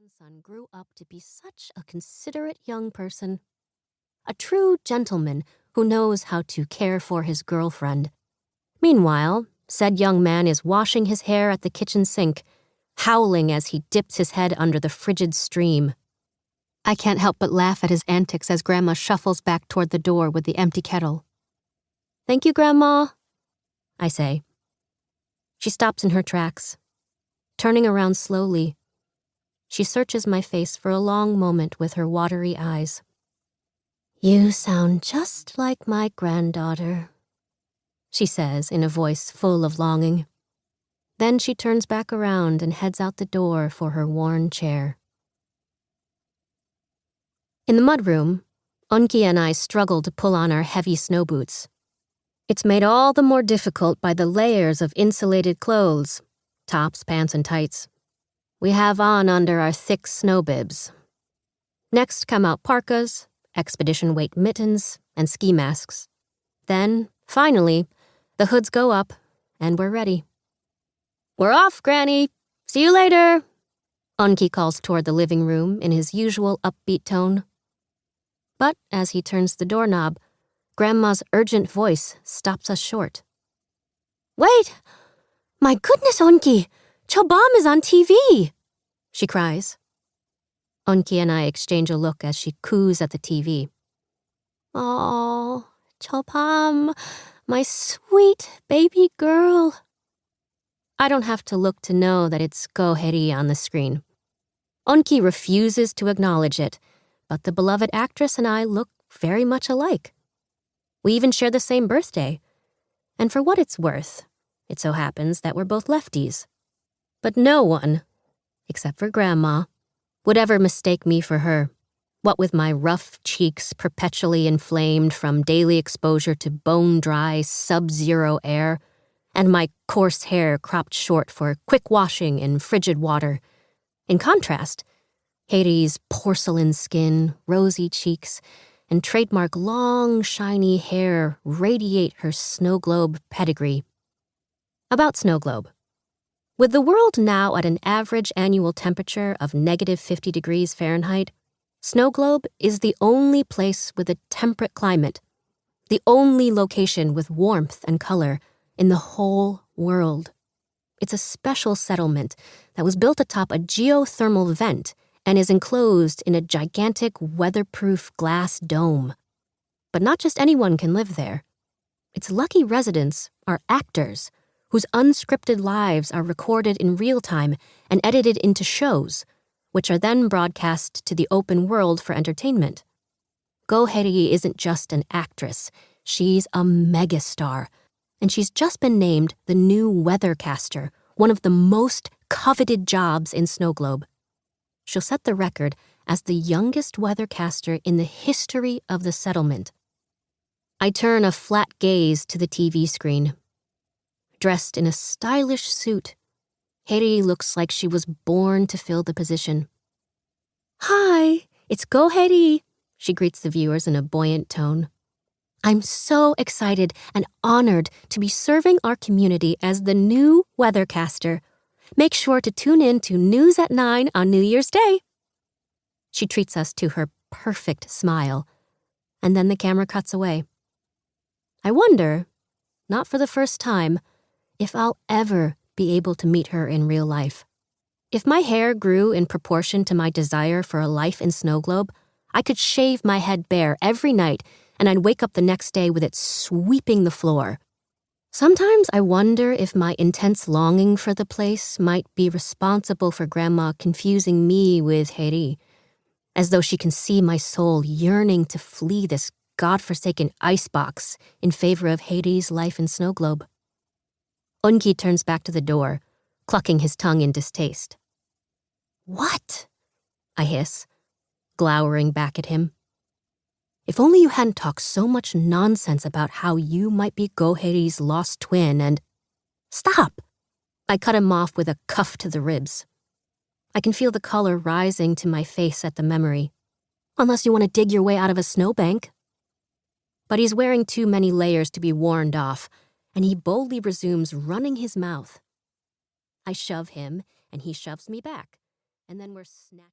grandson grew up to be such a considerate young person. A true gentleman who knows how to care for his girlfriend. Meanwhile, said young man is washing his hair at the kitchen sink, howling as he dips his head under the frigid stream. I can't help but laugh at his antics as Grandma shuffles back toward the door with the empty kettle. "Thank you, Grandma," I say. She stops in her tracks. Turning around slowly, she searches my face for a long moment with her watery eyes. "You sound just like my granddaughter," she says in a voice full of longing. Then she turns back around and heads out the door for her worn chair. In the mudroom, Unki and I struggle to pull on our heavy snow boots. It's made all the more difficult by the layers of insulated clothes, tops, pants, and tights, we have on under our thick snow bibs. Next come out parkas, expedition weight mittens, and ski masks. Then, finally, the hoods go up, and we're ready. "We're off, Granny! See you later!" Unki calls toward the living room in his usual upbeat tone. But as he turns the doorknob, Grandma's urgent voice stops us short. "Wait! My goodness, Unki! Chobam is on TV!" she cries. Unki and I exchange a look as she coos at the TV. "Oh, Chobam, my sweet baby girl." I don't have to look to know that it's Goheri on the screen. Unki refuses to acknowledge it, but the beloved actress and I look very much alike. We even share the same birthday, and for what it's worth, it so happens that we're both lefties. But no one, except for Grandma, would ever mistake me for her, what with my rough cheeks perpetually inflamed from daily exposure to bone-dry, sub-zero air, and my coarse hair cropped short for quick washing in frigid water. In contrast, Haiti's porcelain skin, rosy cheeks, and trademark long, shiny hair radiate her Snowglobe pedigree. About Snowglobe. With the world now at an average annual temperature of -50 degrees Fahrenheit, Snowglobe is the only place with a temperate climate, the only location with warmth and color in the whole world. It's a special settlement that was built atop a geothermal vent and is enclosed in a gigantic weatherproof glass dome. But not just anyone can live there. Its lucky residents are actors whose unscripted lives are recorded in real time and edited into shows, which are then broadcast to the open world for entertainment. Goheri isn't just an actress, she's a megastar, and she's just been named the new weathercaster, one of the most coveted jobs in Snowglobe. She'll set the record as the youngest weathercaster in the history of the settlement. I turn a flat gaze to the TV screen. Dressed in a stylish suit, Haiti looks like she was born to fill the position. "Hi, it's Goheri," she greets the viewers in a buoyant tone. "I'm so excited and honored to be serving our community as the new weathercaster. Make sure to tune in to News at 9 on New Year's Day." She treats us to her perfect smile, and then the camera cuts away. I wonder, not for the first time, if I'll ever be able to meet her in real life. If my hair grew in proportion to my desire for a life in Snowglobe, I could shave my head bare every night and I'd wake up the next day with it sweeping the floor. Sometimes I wonder if my intense longing for the place might be responsible for Grandma confusing me with Haiti, as though she can see my soul yearning to flee this godforsaken icebox in favor of Haiti's life in Snowglobe. Unki turns back to the door, clucking his tongue in distaste. "What?" I hiss, glowering back at him. If only you hadn't talked so much nonsense about how you might be Goheri's lost twin and— Stop! I cut him off with a cuff to the ribs. I can feel the color rising to my face at the memory. Unless you want to dig your way out of a snowbank. But he's wearing too many layers to be warned off, and he boldly resumes running his mouth. I shove him, and he shoves me back, and then we're snapped.